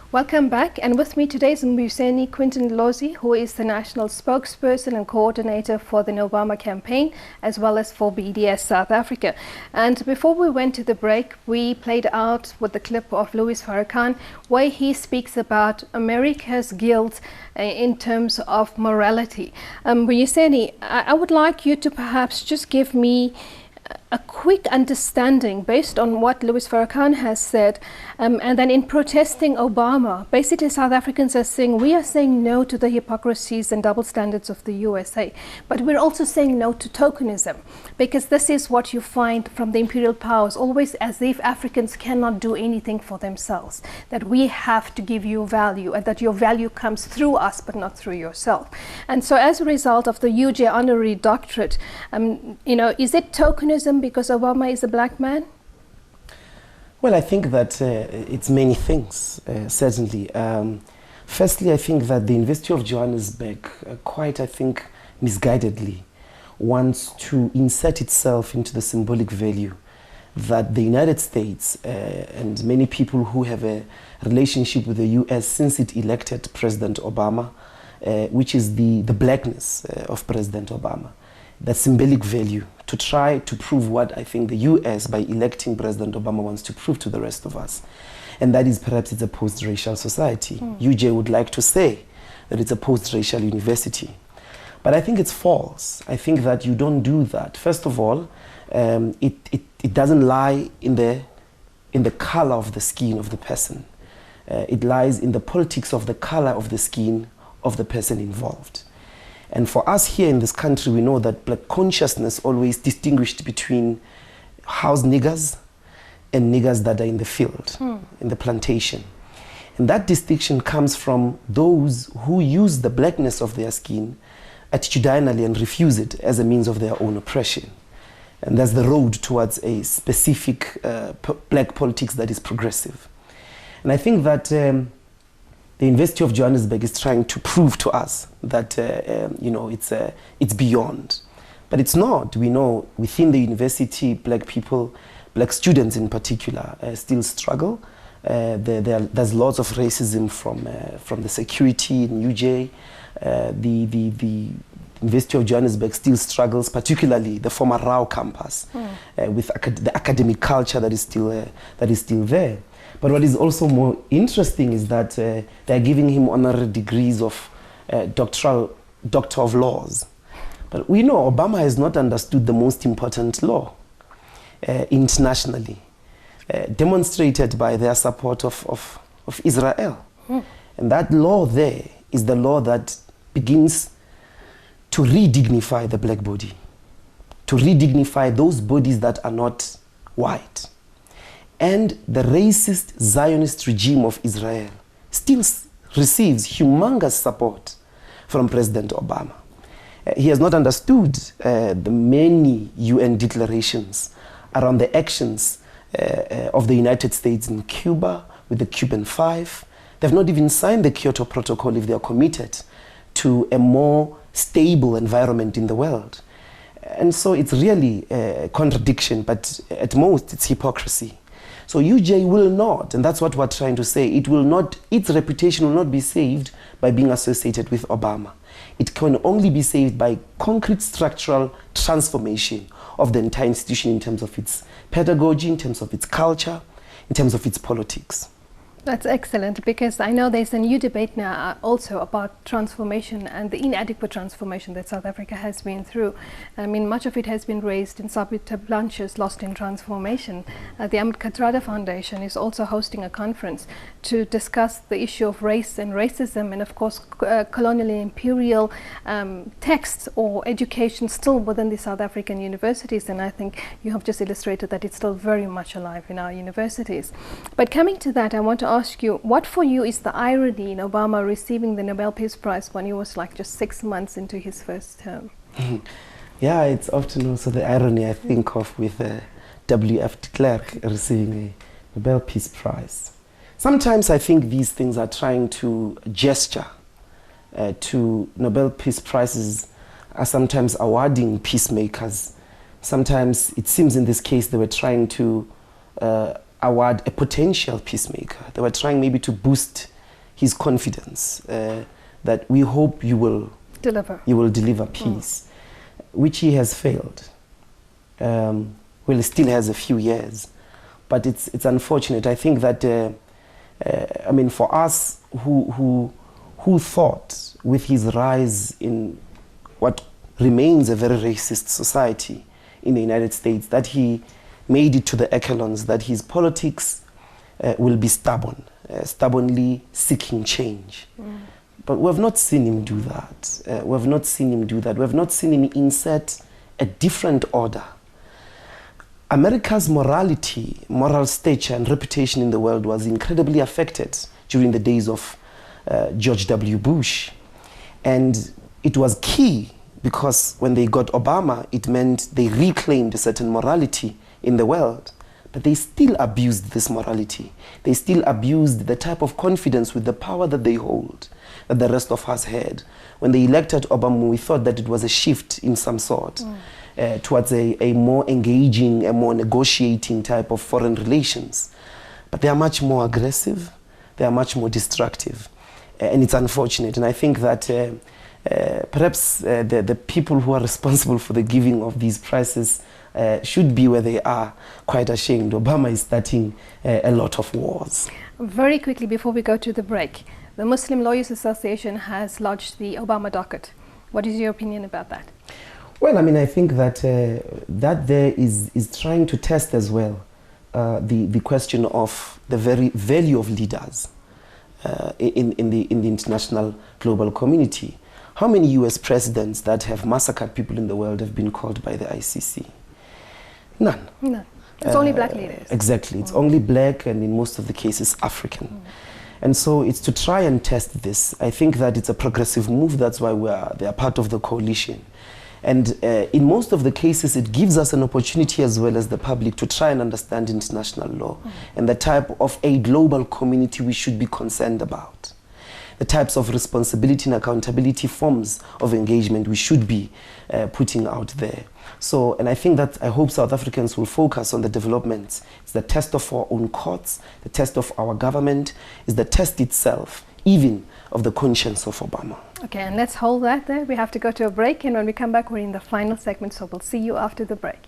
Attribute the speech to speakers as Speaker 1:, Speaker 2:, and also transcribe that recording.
Speaker 1: Welcome back, and with me today is Mbuseni Quinton Lozi, who is the national spokesperson and coordinator for the No Obama campaign, as well as for BDS South Africa. And before we went to the break, we played out with the clip of Louis Farrakhan, where he speaks about America's guilt in terms of morality. Mbuseni, I would like you to perhaps just give me a quick understanding based on what Louis Farrakhan has said, and then in protesting Obama, basically South Africans are saying, we are saying no to the hypocrisies and double standards of the USA, but we're also saying no to tokenism, because this is what you find from the imperial powers, always as if Africans cannot do anything for themselves, that we have to give you value, and that your value comes through us but not through yourself. And so as a result of the UJ honorary doctorate, is it tokenism because Obama is a black man?
Speaker 2: Well, I think that it's many things, certainly. Firstly, I think that the University of Johannesburg, quite, I think, misguidedly, wants to insert itself into the symbolic value that the United States and many people who have a relationship with the US since it elected President Obama, which is the blackness of President Obama, the symbolic value, to try to prove what I think the US, by electing President Obama, wants to prove to the rest of us. And that is perhaps it's a post-racial society. UJ would like to say that it's a post-racial university. But I think it's false. I think that you don't do that. First of all, it doesn't lie in the color of the skin of the person. It lies in the politics of the color of the skin of the person involved. And for us here in this country, we know that black consciousness always distinguished between house niggers and niggers that are in the field, in the plantation. And that distinction comes from those who use the blackness of their skin attitudinally and refuse it as a means of their own oppression. And that's the road towards a specific black politics that is progressive. And I think that the University of Johannesburg is trying to prove to us that it's beyond, but it's not. We know within the university, black people, black students in particular, still struggle. There's lots of racism from the security in UJ. The University of Johannesburg still struggles, particularly the former Rao campus, with the academic culture that is still there. But what is also more interesting is that they're giving him honorary degrees of Doctor of Laws. But we know Obama has not understood the most important law internationally, demonstrated by their support of Israel. And that law there is the law that begins to re-dignify the black body, to re-dignify those bodies that are not white. And the racist Zionist regime of Israel still receives humongous support from President Obama. He has not understood the many UN declarations around the actions of the United States in Cuba with the Cuban Five. They've not even signed the Kyoto Protocol if they are committed to a more stable environment in the world. And so it's really a contradiction, but at most it's hypocrisy. So UJ will not, and that's what we're trying to say, its reputation will not be saved by being associated with Obama. It can only be saved by concrete structural transformation of the entire institution in terms of its pedagogy, in terms of its culture, in terms of its politics.
Speaker 1: That's excellent, because I know there's a new debate now also about transformation and the inadequate transformation that South Africa has been through. I mean, much of it has been raised in Sabita Blanche's Lost in Transformation. The Ahmed Kathrada Foundation is also hosting a conference to discuss the issue of race and racism, and of course colonial and imperial texts or education still within the South African universities. And I think you have just illustrated that it's still very much alive in our universities. But coming to that, I want to ask you, what for you is the irony in Obama receiving the Nobel Peace Prize when he was like just 6 months into his first term?
Speaker 2: Yeah, it's often also the irony I think of with W.F. de Klerk receiving a Nobel Peace Prize. Sometimes I think these things are trying to gesture to Nobel Peace Prizes, are sometimes awarding peacemakers Sometimes it seems in this case they were trying to award a potential peacemaker. They were trying maybe to boost his confidence that we hope you will deliver peace, which he has failed. Well, he still has a few years, but it's unfortunate. I think that I mean, for us who thought with his rise in what remains a very racist society in the United States, that he made it to the echelons, that his politics will be stubborn, stubbornly seeking change. But we have not seen him do that. We have not seen him do that. We have not seen him insert a different order. America's morality, moral stature and reputation in the world was incredibly affected during the days of George W. Bush. And it was key because when they got Obama, it meant they reclaimed a certain morality in the world. But they still abused this morality. They still abused the type of confidence with the power that they hold, that the rest of us had. When they elected Obama, we thought that it was a shift in some sort towards a more engaging, a more negotiating type of foreign relations. But they are much more aggressive. They are much more destructive. And it's unfortunate. And I think that perhaps the people who are responsible for the giving of these prizes should be where they are, quite ashamed. Obama is starting a lot of wars.
Speaker 1: Very quickly before we go to the break, the Muslim Lawyers Association has lodged the Obama docket. What is your opinion about that?
Speaker 2: Well, I mean, I think that that there is trying to test as well the question of the very value of leaders in the international global community. How many US presidents that have massacred people in the world have been called by the ICC? None.
Speaker 1: No. It's only black leaders.
Speaker 2: Exactly. It's only black and in most of the cases African. And so it's to try and test this. I think that it's a progressive move. That's why they are part of the coalition. And in most of the cases, it gives us an opportunity as well as the public to try and understand international law and the type of a global community we should be concerned about. The types of responsibility and accountability forms of engagement we should be putting out there. So, and I think that I hope South Africans will focus on the developments. It's the test of our own courts, the test of our government, is the test itself, even of the conscience of Obama.
Speaker 1: Okay, and let's hold that there. We have to go to a break, and when we come back, we're in the final segment, so we'll see you after the break.